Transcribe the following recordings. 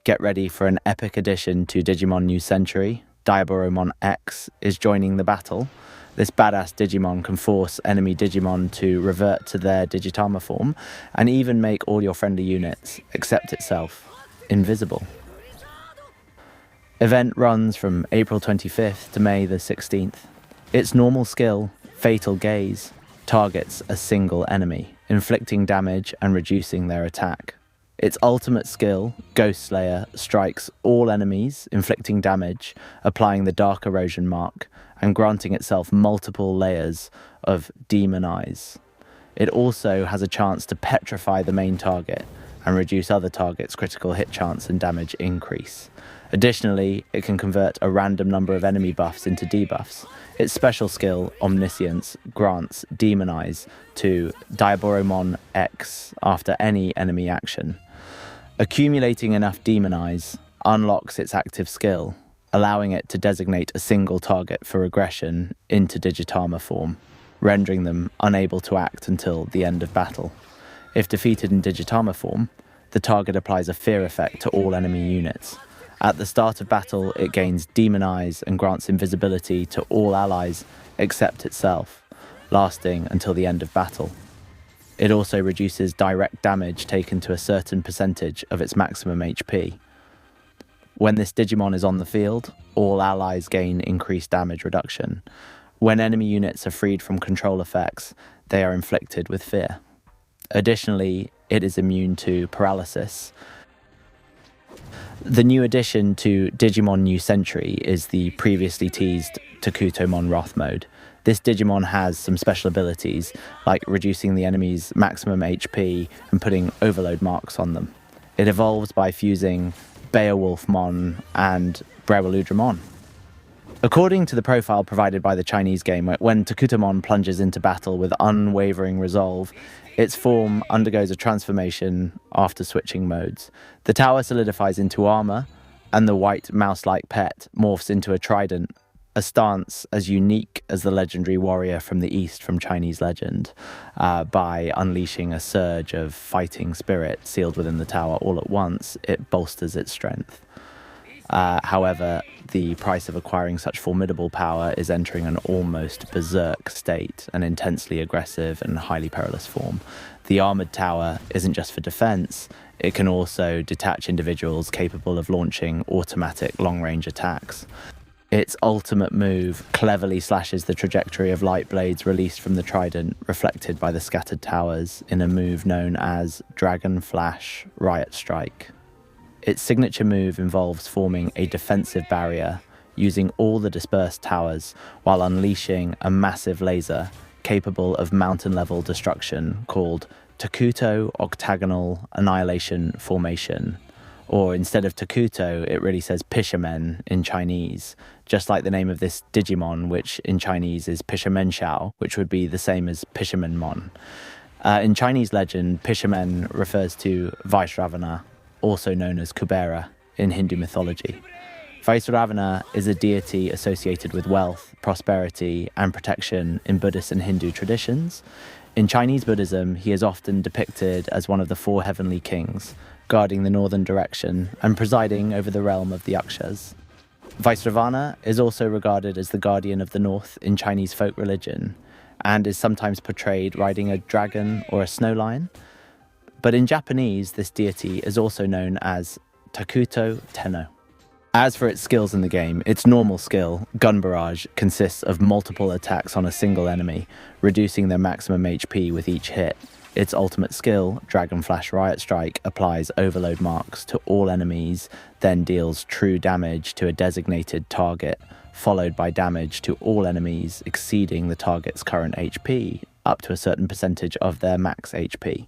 get ready for an epic addition to Digimon New Century. Diaboromon X is joining the battle. This badass Digimon can force enemy Digimon to revert to their Digitama form and even make all your friendly units, except itself, invisible. Event runs from April 25th to May the 16th. Its normal skill, Fatal Gaze, targets a single enemy, inflicting damage and reducing their attack. Its ultimate skill, Ghost Slayer, strikes all enemies, inflicting damage, applying the Dark Erosion mark, and granting itself multiple layers of Demon Eyes. It also has a chance to petrify the main target and reduce other targets' critical hit chance and damage increase. Additionally, it can convert a random number of enemy buffs into debuffs. Its special skill, Omniscience, grants Demon Eyes to Diaboromon X after any enemy action. Accumulating enough Demon Eyes unlocks its active skill, allowing it to designate a single target for regression into Digitama form, rendering them unable to act until the end of battle. If defeated in Digitama form, the target applies a fear effect to all enemy units. At the start of battle, it gains Demon Eyes and grants invisibility to all allies except itself, lasting until the end of battle. It also reduces direct damage taken to a certain percentage of its maximum HP. When this Digimon is on the field, all allies gain increased damage reduction. When enemy units are freed from control effects, they are inflicted with fear. Additionally, it is immune to paralysis. The new addition to Digimon New Century is the previously teased Tuoenroth mode. This Digimon has some special abilities, like reducing the enemy's maximum HP and putting overload marks on them. It evolves by fusing Beowulfmon and Brewaludramon. According to the profile provided by the Chinese game, when Takutoumon plunges into battle with unwavering resolve, its form undergoes a transformation after switching modes. The tower solidifies into armor, and the white mouse-like pet morphs into a trident, a stance as unique as the legendary warrior from the east from Chinese legend, by unleashing a surge of fighting spirit sealed within the tower all at once. It bolsters its strength. However, the price of acquiring such formidable power is entering an almost berserk state, an intensely aggressive and highly perilous form. The armoured tower isn't just for defence, it can also detach individuals capable of launching automatic long-range attacks. Its ultimate move cleverly slashes the trajectory of light blades released from the trident, reflected by the scattered towers, in a move known as Dragon Flash Riot Strike. Its signature move involves forming a defensive barrier, using all the dispersed towers, while unleashing a massive laser capable of mountain-level destruction called Takuto Octagonal Annihilation Formation. Or instead of Takuto, it really says Pishamen in Chinese, just like the name of this Digimon, which in Chinese is Pishamenshao, which would be the same as Pishamenmon. In Chinese legend, Pishamen refers to Vaisravana, also known as Kubera in Hindu mythology. Vaisravana is a deity associated with wealth, prosperity, and protection in Buddhist and Hindu traditions. In Chinese Buddhism, he is often depicted as one of the four heavenly kings, guarding the northern direction and presiding over the realm of the Yakshas. Vaisravana is also regarded as the guardian of the north in Chinese folk religion, and is sometimes portrayed riding a dragon or a snow lion. But in Japanese, this deity is also known as Takuto Tenno. As for its skills in the game, its normal skill, Gun Barrage, consists of multiple attacks on a single enemy, reducing their maximum HP with each hit. Its ultimate skill, Dragon Flash Riot Strike, applies overload marks to all enemies, then deals true damage to a designated target, followed by damage to all enemies exceeding the target's current HP, up to a certain percentage of their max HP.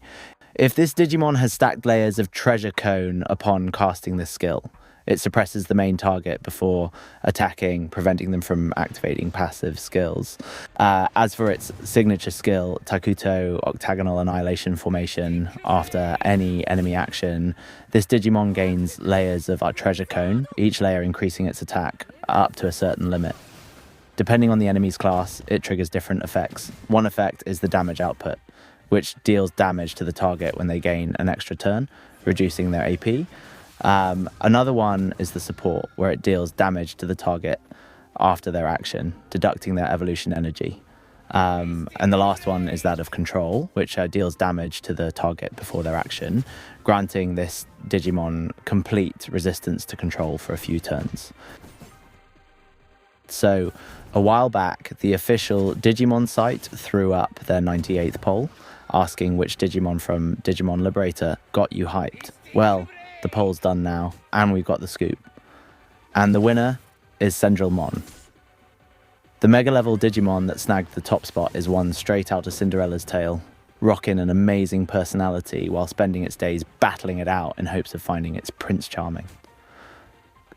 If this Digimon has stacked layers of Treasure Cone upon casting this skill, it suppresses the main target before attacking, preventing them from activating passive skills. As for its signature skill, Takuto Octagonal Annihilation Formation, after any enemy action, this Digimon gains layers of Treasure Cone, each layer increasing its attack up to a certain limit. Depending on the enemy's class, it triggers different effects. One effect is the damage output, which deals damage to the target when they gain an extra turn, reducing their AP. Another one is the support, where it deals damage to the target after their action, deducting their evolution energy. And the last one is that of control, which deals damage to the target before their action, granting this Digimon complete resistance to control for a few turns. So, a while back, the official Digimon site threw up their 98th poll, asking which Digimon from Digimon Liberator got you hyped. Well, the poll's done now, and we've got the scoop. And the winner is Sendrillmon. The mega-level Digimon that snagged the top spot is one straight out of Cinderella's tale, rocking an amazing personality while spending its days battling it out in hopes of finding its Prince Charming.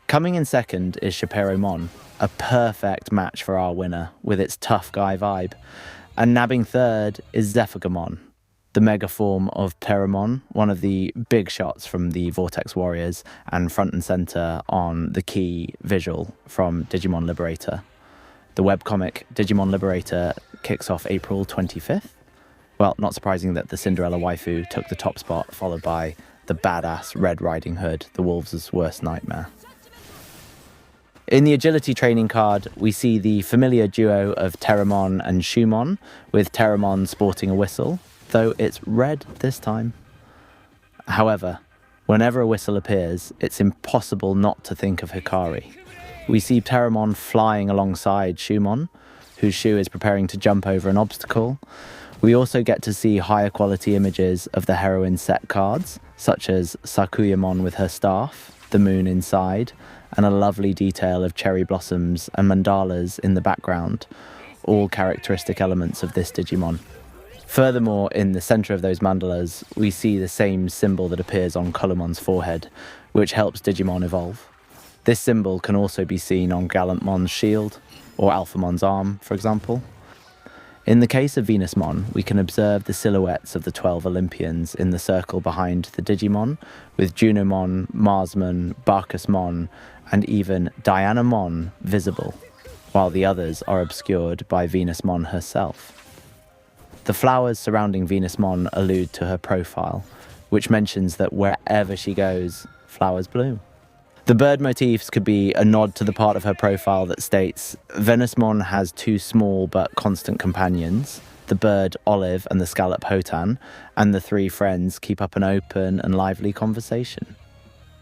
Coming in second is Shaperomon, a perfect match for our winner with its tough guy vibe. And nabbing third is Zephyrgamon, the mega form of Pteramon, one of the big shots from the Vortex Warriors and front and centre on the key visual from Digimon Liberator. The webcomic Digimon Liberator kicks off April 25th. Well, not surprising that the Cinderella waifu took the top spot, followed by the badass Red Riding Hood, the wolves' worst nightmare. In the agility training card, we see the familiar duo of Terramon and Shumon, with Terramon sporting a whistle, though it's red this time. However, whenever a whistle appears, it's impossible not to think of Hikari. We see Terramon flying alongside Shumon, whose Shu is preparing to jump over an obstacle. We also get to see higher quality images of the heroine set cards, such as Sakuyamon with her staff, the moon inside, and a lovely detail of cherry blossoms and mandalas in the background, all characteristic elements of this Digimon. Furthermore, in the centre of those mandalas, we see the same symbol that appears on Colomon's forehead, which helps Digimon evolve. This symbol can also be seen on Gallantmon's shield, or Alphamon's arm, for example. In the case of Venusmon, we can observe the silhouettes of the 12 Olympians in the circle behind the Digimon, with Junomon, Marsmon, Bacchusmon, and even Dianamon visible, while the others are obscured by Venusmon herself. The flowers surrounding Venusmon allude to her profile, which mentions that wherever she goes, flowers bloom. The bird motifs could be a nod to the part of her profile that states, Venusmon has two small but constant companions, the bird Olive and the scallop Hotan, and the three friends keep up an open and lively conversation.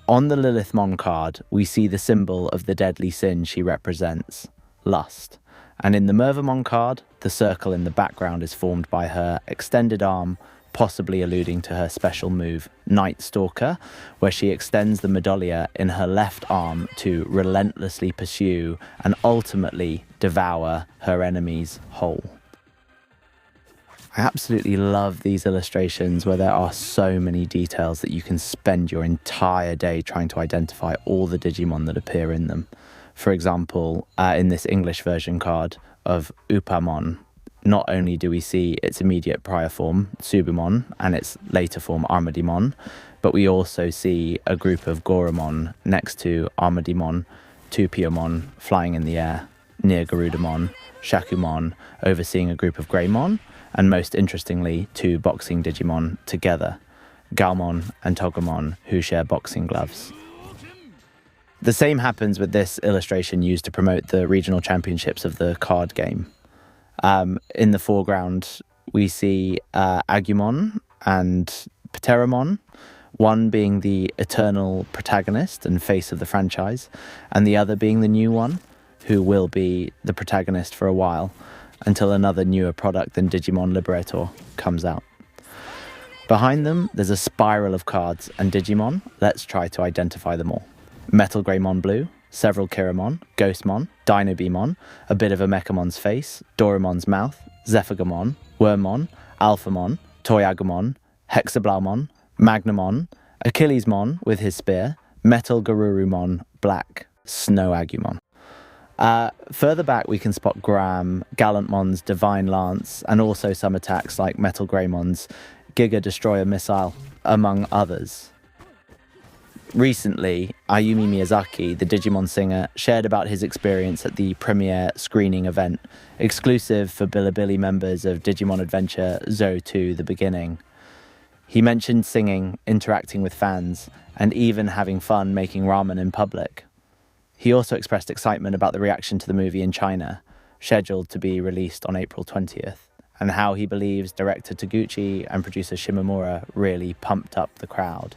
On the Lilithmon card, we see the symbol of the deadly sin she represents, lust. And in the Mervamon card, the circle in the background is formed by her extended arm, possibly alluding to her special move, Night Stalker, where she extends the medallia in her left arm to relentlessly pursue and ultimately devour her enemies whole. I absolutely love these illustrations where there are so many details that you can spend your entire day trying to identify all the Digimon that appear in them. For example, in this English version card of Upamon, not only do we see its immediate prior form, Subumon, and its later form, Armadimon, but we also see a group of Goromon next to Armadimon, Tupiomon flying in the air, near Garudamon, Shakumon overseeing a group of Greymon, and most interestingly, two boxing Digimon together, Galmon and Togemon, who share boxing gloves. The same happens with this illustration used to promote the regional championships of the card game. In the foreground, we see Agumon and Pteramon, one being the eternal protagonist and face of the franchise, and the other being the new one, who will be the protagonist for a while, until another newer product than Digimon Liberator comes out. Behind them, there's a spiral of cards and Digimon. Let's try to identify them all. Metal Greymon Blue, several Kiramon, Ghostmon, Dinobemon, a bit of a Mechamon's face, Doraemon's mouth, Zephyrgamon, Wormmon, Alphamon, Toyagumon, Hexablaumon, Magnamon, Achillesmon with his spear, Metal Garurumon, Black, Snow Agumon. Further back we can spot Gram, Gallantmon's Divine Lance, and also some attacks like Metal Greymon's Giga Destroyer Missile, among others. Recently, Ayumi Miyazaki, the Digimon singer, shared about his experience at the premiere screening event, exclusive for Bilibili members of Digimon Adventure Zo 2 The Beginning. He mentioned singing, interacting with fans, and even having fun making ramen in public. He also expressed excitement about the reaction to the movie in China, scheduled to be released on April 20th, and how he believes director Taguchi and producer Shimomura really pumped up the crowd.